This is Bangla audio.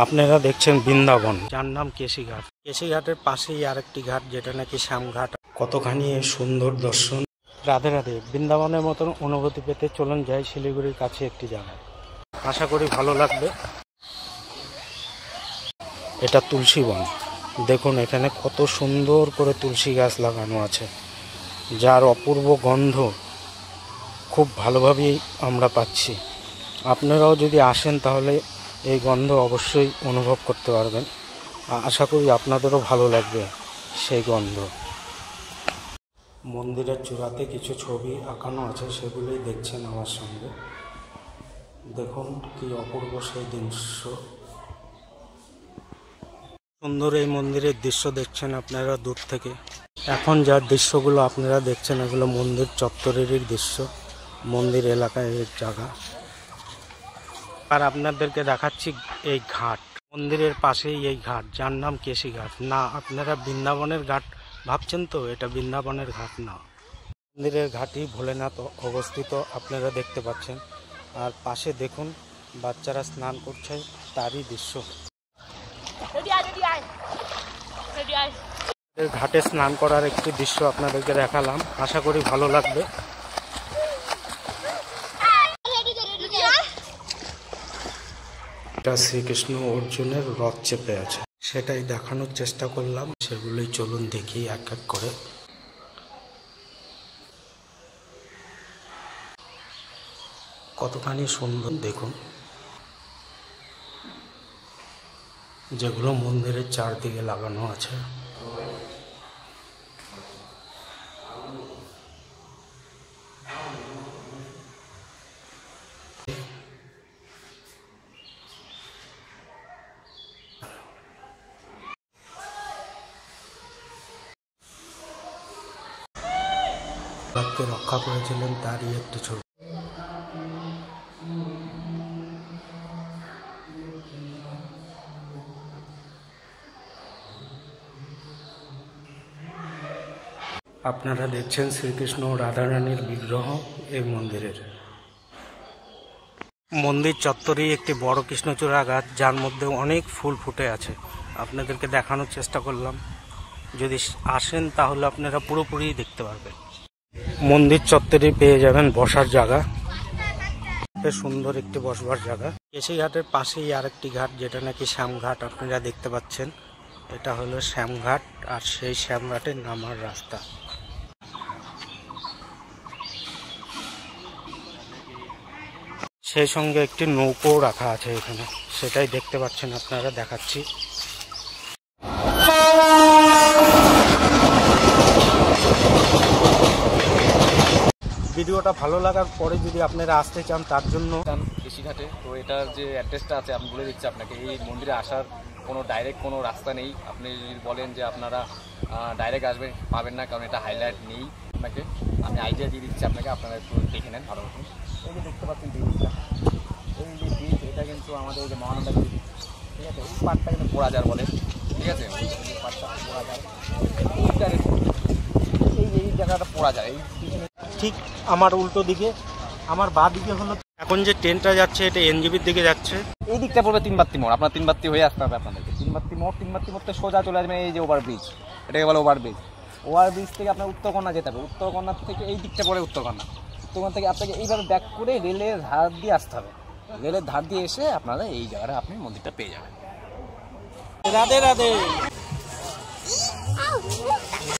আপনারা দেখছেন বৃন্দাবন, যার নাম কেশিঘাট। কেশিঘাটের পাশেই আরেকটি ঘাট, যেটা নাকি শ্যামঘাট। কতখানি সুন্দর দর্শন। রাধে রাধে। বৃন্দাবনের মতন অনুভূতি পেতে চলুন যাই শিলিগুড়ির কাছে একটি জায়গায়। আশা করি ভালো লাগবে। এটা তুলসী বন। দেখুন এখানে কত সুন্দর করে তুলসী গাছ লাগানো আছে, যার অপূর্ব গন্ধ খুব ভালোভাবেই আমরা পাচ্ছি। আপনারাও যদি আসেন তাহলে এই গন্ধ অবশ্যই অনুভব করতে পারবেন। আশা করি আপনাদেরও ভালো লাগবে সেই গন্ধ। মন্দিরের চূড়াতে কিছু ছবি আঁকানো আছে, সেগুলোই দেখছেন আমার সঙ্গে। দেখুন কি অপূর্ব সেই দৃশ্য। সুন্দর এই মন্দিরের দৃশ্য দেখছেন আপনারা দূর থেকে। এখন যার দৃশ্যগুলো আপনারা দেখছেন, এগুলো মন্দির চত্বরেরই দৃশ্য, মন্দির এলাকায় জায়গা। আর আপনাদেরকে দেখাচ্ছি এই ঘাট, মন্দিরের পাশেই এই ঘাট, যার নাম কেশিঘাট। না, আপনারা বৃন্দাবনের ঘাট ভাবছেন তো, এটা বৃন্দাবনের ঘাট না। মন্দিরের ঘাটই ভোলেনাথ অবস্থিত, আপনারা দেখতে পাচ্ছেন। আর পাশে দেখুন বাচ্চারা স্নান করছে, তারই দৃশ্য। ঘাটে স্নান করার একটি দৃশ্য আপনাদেরকে দেখালাম, আশা করি ভালো লাগবে। এটা শ্রীকৃষ্ণ অর্জুনের রথ চেপে আছে, সেটাই দেখানোর চেষ্টা করলাম। সেগুলোই চলুন দেখি এক এক করে। কতখানি সুন্দর দেখুন, যেগুলো মন্দিরের চারদিকে লাগানো আছে। ভক্তকে রক্ষা করেছিলেন তারই একটি ছবি। আপনারা দেখছেন শ্রীকৃষ্ণ ও রাধারানীর বিগ্রহ এই মন্দিরের। মন্দির চত্বরেই একটি বড় কৃষ্ণচূড়া গাছ, যার মধ্যে অনেক ফুল ফুটে আছে। আপনাদেরকে দেখানোর চেষ্টা করলাম, যদি আসেন তাহলে আপনারা পুরোপুরি দেখতে পারবেন। মন্দির চত্বরে পেয়ে যাবেন বসার জায়গা, বেশ সুন্দর একটি বসবার জায়গা। কেশিঘাটের পাশেই আরেকটি ঘাট, যেটা নাকি শ্যামঘাট, আপনারা দেখতে পাচ্ছেন। এটা হলো শ্যামঘাট, আর সেই শ্যামঘাটের নামার রাস্তা। সেই সঙ্গে একটি নৌকো রাখা আছে এখানে, সেটাই দেখতে পাচ্ছেন আপনারা, দেখাচ্ছি। ভিডিওটা ভালো লাগার পরে যদি আপনারা আসতে চান, তার জন্য কেশিঘাটে, তো এটার যে অ্যাড্রেসটা আছে আমি বলে দিচ্ছি আপনাকে। এই মন্দিরে আসার কোনো ডাইরেক্ট কোনো রাস্তা নেই। আপনি যদি বলেন যে আপনারা ডাইরেক্ট আসবেন, পাবেন না, কারণ এটা হাইলাইট নেই। আপনাকে আমি আইডিয়া দিয়ে দিচ্ছি আপনাকে, আপনারা একটু দেখে নেন ভালো মতো। এই যে দেখতে পাচ্ছেন ব্রিজটা, এই যে ব্রিজ, এটা কিন্তু আমাদের এই যে মহানন্দা ব্রিজ, ঠিক আছে। এই পার্টটা কিন্তু পোড়াজার বলে, ঠিক আছে। এই পার্টটা পোড়াজার, এই জায়গাটা পোড়াজার। এই ঠিক আমার উল্টো দিকে, আমার বাঁ দিকে হলো, এখন যে ট্রেনটা যাচ্ছে এটা এনজিবির দিকে যাচ্ছে। এই দিকটা পড়বে তিনবাত্তি মোড়। আপনার তিনবাত্তি হয়ে আসতে হবে আপনাদেরকে। তিনবাত্তি মোড় থেকে সোজা চলে আসবেন এই যে ওভারব্রিজ, এটাকে বলে ওভারব্রিজ। ওভারব্রিজ থেকে আপনার উত্তরকন্যা যেতে হবে। উত্তরকন্যা থেকে এই দিকটা পড়ে উত্তরকন্যা থেকে আপনাকে এইভাবে ব্যাক করে রেলের ধার দিয়ে আসতে হবে। রেলের ধার দিয়ে এসে আপনারা এই জায়গাটা আপনি মন্দিরটা পেয়ে যাবেন। রাধে রাধে।